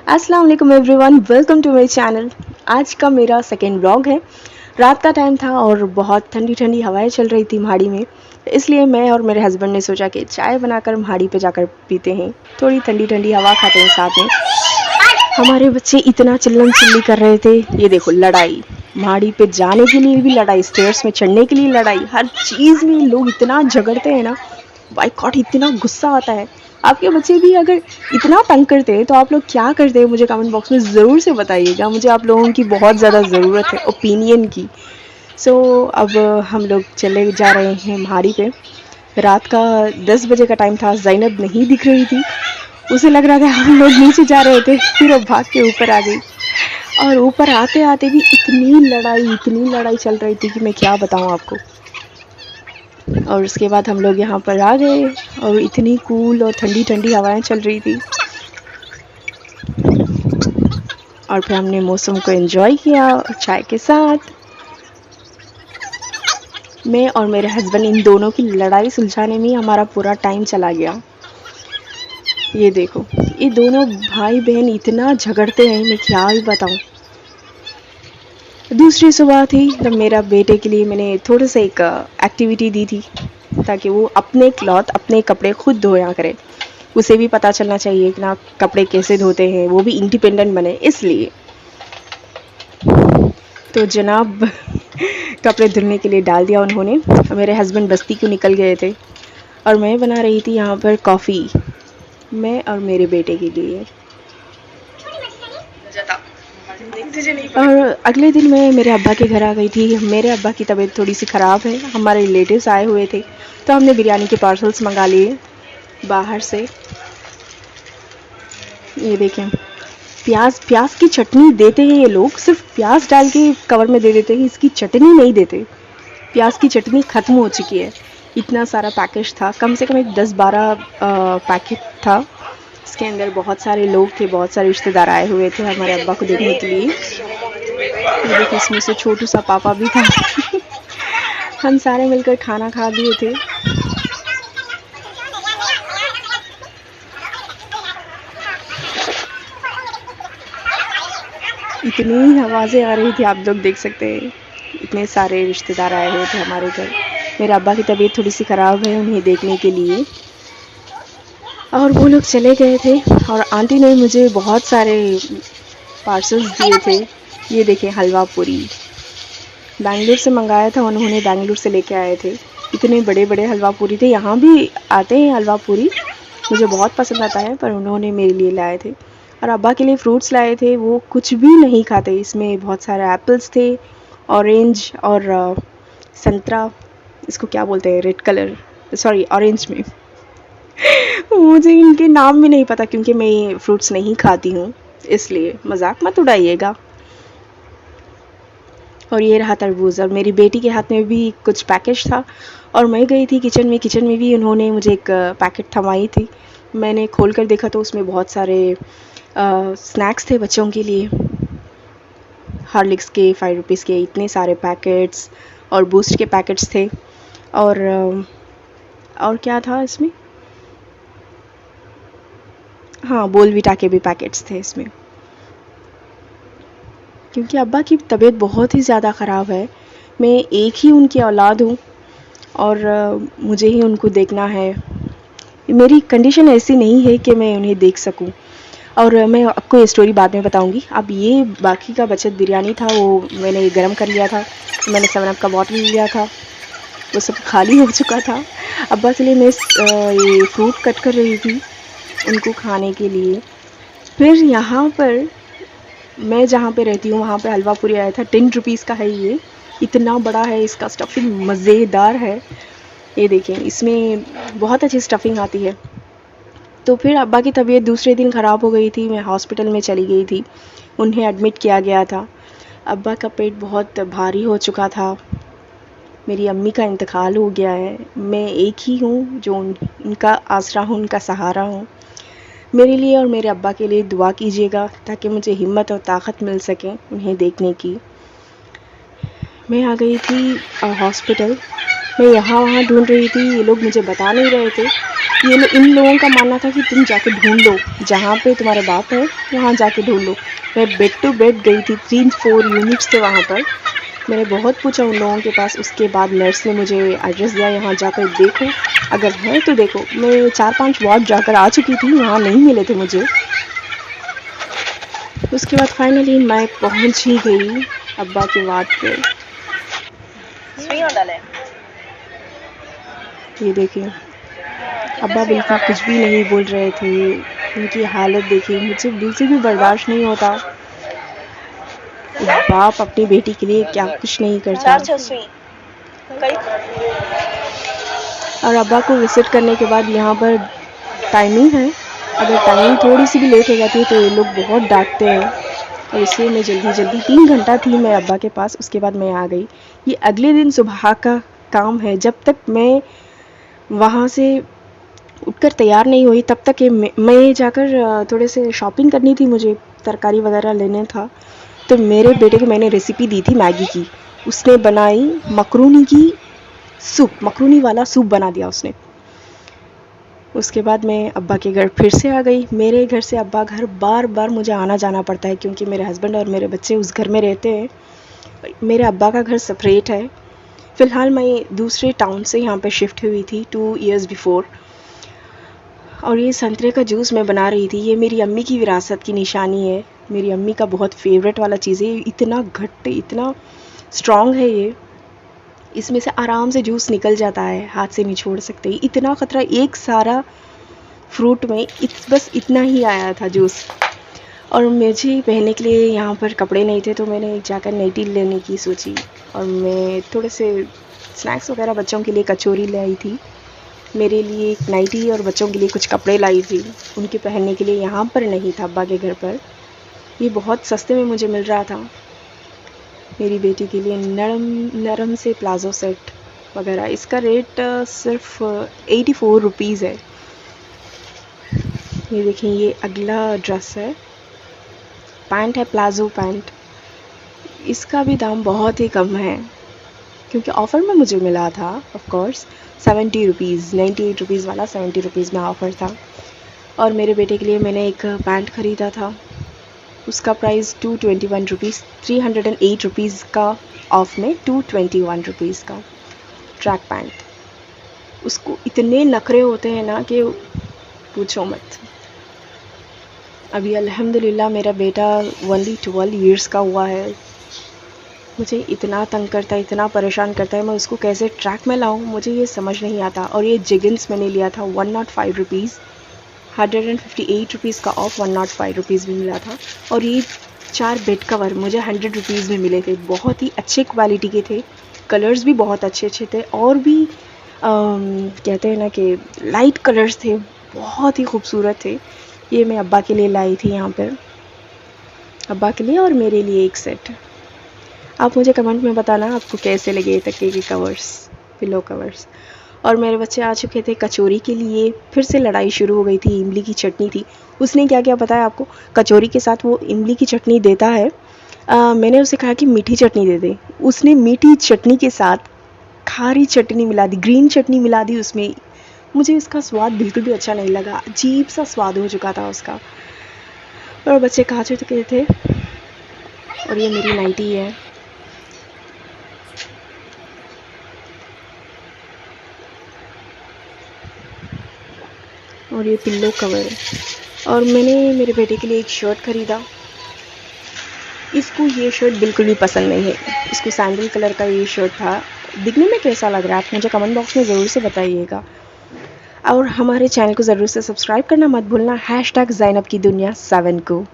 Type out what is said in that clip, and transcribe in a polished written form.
अस्सलाम वालेकुम everyone, welcome to my channel. आज का मेरा सेकेंड व्लॉग है। रात का टाइम था और बहुत ठंडी ठंडी हवाएं चल रही थी म्हाड़ी में, इसलिए मैं और मेरे हस्बैंड ने सोचा कि चाय बनाकर म्हाड़ी पे जाकर पीते हैं, थोड़ी ठंडी ठंडी हवा खाते हैं साथ में। हमारे बच्चे इतना चिल्लम चिल्ली कर रहे थे, ये देखो लड़ाई, म्हाड़ी पे जाने के लिए भी लड़ाई, स्टेयर्स में चढ़ने के लिए लड़ाई, हर चीज़ में लोग इतना झगड़ते हैं ना, बाय गॉड इतना गुस्सा आता है। आपके बच्चे भी अगर इतना तंग करते हैं तो आप लोग क्या करते हैं, मुझे कमेंट बॉक्स में ज़रूर से बताइएगा। मुझे आप लोगों की बहुत ज़्यादा ज़रूरत है ओपिनियन की। अब हम लोग चले जा रहे हैं म्हाड़ी पे। रात का 10 बजे का टाइम था, ज़ैनब नहीं दिख रही थी, उसे लग रहा था हम लोग नीचे जा रहे थे, फिर वो भाग के ऊपर आ गई। और ऊपर आते आते भी इतनी लड़ाई चल रही थी कि मैं क्या बताऊँ आपको। और उसके बाद हम लोग यहाँ पर आ गए और इतनी कूल और ठंडी ठंडी हवाएं चल रही थी, और फिर हमने मौसम को एंजॉय किया चाय के साथ। मैं और मेरे हस्बैंड इन दोनों की लड़ाई सुलझाने में ही हमारा पूरा टाइम चला गया। ये देखो, ये दोनों भाई बहन इतना झगड़ते हैं, मैं क्या ही बताऊँ। दूसरी सुबह थी तब मेरा बेटे के लिए मैंने थोड़ा सा एक एक्टिविटी दी थी, ताकि वो अपने क्लॉथ अपने कपड़े खुद धोया करे। उसे भी पता चलना चाहिए कि ना कपड़े कैसे धोते हैं, वो भी इंडिपेंडेंट बने, इसलिए। तो जनाब कपड़े धुलने के लिए डाल दिया उन्होंने। मेरे हस्बैंड बस्ती को निकल गए थे और मैं बना रही थी यहाँ पर कॉफ़ी, मैं और मेरे बेटे के लिए। और अगले दिन मैं मेरे अब्बा के घर आ गई थी। मेरे अब्बा की तबीयत थोड़ी सी ख़राब है, हमारे रिलेटिव्स आए हुए थे, तो हमने बिरयानी के पार्सल्स मंगा लिए बाहर से। ये देखें, प्याज की चटनी देते हैं ये लोग, सिर्फ प्याज डाल के कवर में दे देते हैं, इसकी चटनी नहीं देते। प्याज की चटनी ख़त्म हो चुकी है। इतना सारा पैकेज था, कम से कम एक 10-12 पैकेट था। इसके अंदर बहुत सारे लोग थे, बहुत सारे रिश्तेदार आए हुए थे हमारे अब्बा को देखने के लिए। ये देखिए, इसमें से छोटू सा पापा भी था हम सारे मिलकर खाना खा लिए थे। इतनी आवाज़ें आ रही थी, आप लोग देख सकते हैं। इतने सारे रिश्तेदार आए हुए थे हमारे घर। मेरे अब्बा की तबीयत थोड़ी सी ख़राब है, उन्हें देखने के लिए, और वो लोग चले गए थे। और आंटी ने मुझे बहुत सारे पार्सल्स दिए थे। ये देखें, हलवा पूरी बैंगलोर से मंगाया था उन्होंने, बैंगलोर से लेके आए थे। इतने बड़े बड़े हलवा पूरी थे, यहाँ भी आते हैं हलवा पूरी, मुझे बहुत पसंद आता है, पर उन्होंने मेरे लिए लाए थे। और अब्बा के लिए फ्रूट्स लाए थे, वो कुछ भी नहीं खाते। इसमें बहुत सारे एप्पल्स थे, ऑरेंज और संतरा, इसको क्या बोलते हैं, रेड कलर, सॉरी ऑरेंज में मुझे इनके नाम भी नहीं पता क्योंकि मैं फ्रूट्स नहीं खाती हूँ, इसलिए मजाक मत उड़ाइएगा। और ये रहा तरबूज, और मेरी बेटी के हाथ में भी कुछ पैकेज था। और मैं गई थी किचन में भी उन्होंने मुझे एक पैकेट थमाई थी। मैंने खोल कर देखा तो उसमें बहुत सारे स्नैक्स थे बच्चों के लिए, हॉर्लिक्स के 5 रुपीज़ के इतने सारे पैकेट्स, और बूस्ट के पैकेट्स थे, और क्या था इसमें, हाँ, बोलविटा के भी पैकेट्स थे इसमें। क्योंकि अब्बा की तबीयत बहुत ही ज़्यादा ख़राब है, मैं एक ही उनकी औलाद हूँ और मुझे ही उनको देखना है। मेरी कंडीशन ऐसी नहीं है कि मैं उन्हें देख सकूं। और मैं आपको ये स्टोरी बाद में बताऊंगी। अब ये बाकी का बचत बिरयानी था, वो मैंने गर्म कर लिया था, मैंने 7 अप का बॉटल लिया था, वो सब खाली हो चुका था। अब्बा के लिए मैं ये फ्रूट कट कर रही थी उनको खाने के लिए। फिर यहाँ पर मैं जहाँ पे रहती हूँ वहाँ पे हलवा पूरी आया था, 10 रुपीज़ का है ये, इतना बड़ा है, इसका स्टफिंग मज़ेदार है। ये देखें, इसमें बहुत अच्छी स्टफिंग आती है। तो फिर अब्बा की तबीयत दूसरे दिन ख़राब हो गई थी, मैं हॉस्पिटल में चली गई थी, उन्हें एडमिट किया गया था। अब्बा का पेट बहुत भारी हो चुका था, मेरी अम्मी का इंतकाल हो गया है, मैं एक ही हूँ जो उनका आसरा हूँ, उनका सहारा हूँ। मेरे लिए और मेरे अब्बा के लिए दुआ कीजिएगा ताकि मुझे हिम्मत और ताकत मिल सके उन्हें देखने की। मैं आ गई थी हॉस्पिटल, मैं यहाँ वहाँ ढूंढ रही थी, ये लोग मुझे बता नहीं रहे थे। इन लोगों का मानना था कि तुम जाके ढूंढ लो, जहाँ पे तुम्हारे बाप है वहाँ जाके ढूंढ लो। मैं बेड टू बेड गई थी, 3-4 यूनिट्स थे वहाँ पर। मैंने बहुत पूछा उन लोगों के पास। उसके बाद नर्स ने मुझे एड्रेस दिया, यहाँ जाकर देखो, अगर है तो देखो। मैं 4-5 वार्ड जाकर आ चुकी थी, वहाँ नहीं मिले थे मुझे। उसके बाद फाइनली मैं पहुँच ही गई अब्बा के वार्ड पे। ये देखिए, अब्बा बिल्कुल कुछ भी नहीं बोल रहे थे। उनकी हालत देखिए, मुझे बिल्कुल भी बर्दाश्त नहीं होता। एक बाप अपनी बेटी के लिए क्या कुछ नहीं करता। और अब्बा को विजिट करने के बाद यहाँ पर टाइमिंग है, अगर टाइमिंग थोड़ी सी भी लेट हो जाती है तो ये लोग बहुत डांटते हैं। और इसलिए मैं जल्दी 3 घंटा थी मैं अब्बा के पास, उसके बाद मैं आ गई। ये अगले दिन सुबह का काम है। जब तक मैं वहाँ से उठकर तैयार नहीं हुई तब तक मैं जाकर थोड़े से शॉपिंग करनी थी, मुझे तरकारी वगैरह लेने था। तो मेरे बेटे को मैंने रेसिपी दी थी मैगी की, उसने बनाई मकरूनी की सूप, मकरूनी वाला सूप बना दिया उसने। उसके बाद मैं अब्बा के घर फिर से आ गई। मेरे घर से अब्बा घर बार बार मुझे आना जाना पड़ता है, क्योंकि मेरे हस्बैंड और मेरे बच्चे उस घर में रहते हैं। मेरे अब्बा का घर सेपरेट है। फ़िलहाल मैं दूसरे टाउन से यहाँ पे शिफ्ट हुई थी 2 इयर्स बिफोर। और ये संतरे का जूस मैं बना रही थी। ये मेरी अम्मी की विरासत की निशानी है। मेरी अम्मी का बहुत फेवरेट वाला चीज़ है। इतना घट्ट, इतना स्ट्रॉन्ग है ये, इसमें से आराम से जूस निकल जाता है, हाथ से नहीं छोड़ सकते। इतना ख़तरा, एक सारा फ्रूट में बस इतना ही आया था जूस। और मुझे पहनने के लिए यहाँ पर कपड़े नहीं थे, तो मैंने जाकर नाइटी लेने की सोची। और मैं थोड़े से स्नैक्स वगैरह, बच्चों के लिए कचौरी लाई थी, मेरे लिए एक नाइटी और बच्चों के लिए कुछ कपड़े लाई थी। उनके पहनने के लिए यहाँ पर नहीं था, अब्बा के घर पर। ये बहुत सस्ते में मुझे मिल रहा था। मेरी बेटी के लिए नरम से प्लाज़ो सेट वगैरह। इसका रेट सिर्फ 84 रुपीज़ है। ये देखिए, ये अगला ड्रेस है, पैंट है, प्लाज़ो पैंट। इसका भी दाम बहुत ही कम है, क्योंकि ऑफ़र में मुझे मिला था। ऑफ कोर्स 70 रुपीज़, 98 रुपीज़ वाला 70 रुपीज़ में ऑफ़र था। और मेरे बेटे के लिए मैंने एक पैंट ख़रीदा था, उसका प्राइस 221 रुपीज़, 308 रुपीज़ का ऑफ में 221 रुपीज़ का ट्रैक पैंट। उसको इतने नखरे होते हैं ना कि पूछो मत। अभी अल्हम्दुलिल्लाह मेरा बेटा ओनली 12 इयर्स का हुआ है। मुझे इतना तंग करता है, इतना परेशान करता है, मैं उसको कैसे ट्रैक में लाऊं, मुझे ये समझ नहीं आता। और ये जेगिंस मैंने लिया था 105 रुपीज़, 158 रुपीज़ का ऑफ, 105 रुपीज़ भी मिला था। और ये 4 बेड कवर मुझे 100 रुपीज़ में मिले थे। बहुत ही अच्छे क्वालिटी के थे, कलर्स भी बहुत अच्छे थे। और भी कहते हैं ना कि लाइट कलर्स थे, बहुत ही खूबसूरत थे। ये मैं अब्बा के लिए लाई थी यहाँ पर, अब्बा के लिए और मेरे लिए एक सेट। आप मुझे कमेंट में बताना आपको कैसे लगे ये तकिए के कवर्स, पिलो कवर्स। और मेरे बच्चे आ चुके थे कचौरी के लिए। फिर से लड़ाई शुरू हो गई थी। इमली की चटनी थी, उसने क्या क्या पता है आपको, कचौरी के साथ वो इमली की चटनी देता है। मैंने उसे कहा कि मीठी चटनी दे दे, उसने मीठी चटनी के साथ खारी चटनी मिला दी, ग्रीन चटनी मिला दी उसमें। मुझे इसका स्वाद बिल्कुल भी अच्छा नहीं लगा, अजीब सा स्वाद हो चुका था उसका। और बच्चे खा चुके थे। और ये मेरी नाइटी है, और ये पिल्लो कवर है। और मैंने मेरे बेटे के लिए एक शर्ट ख़रीदा। इसको ये शर्ट बिल्कुल भी पसंद नहीं है, इसको सैंडल कलर का ये शर्ट था। दिखने में कैसा लग रहा है आप मुझे कमेंट बॉक्स में ज़रूर से बताइएगा। और हमारे चैनल को ज़रूर से सब्सक्राइब करना मत भूलना, #ज़ैनब की दुनिया 7 को।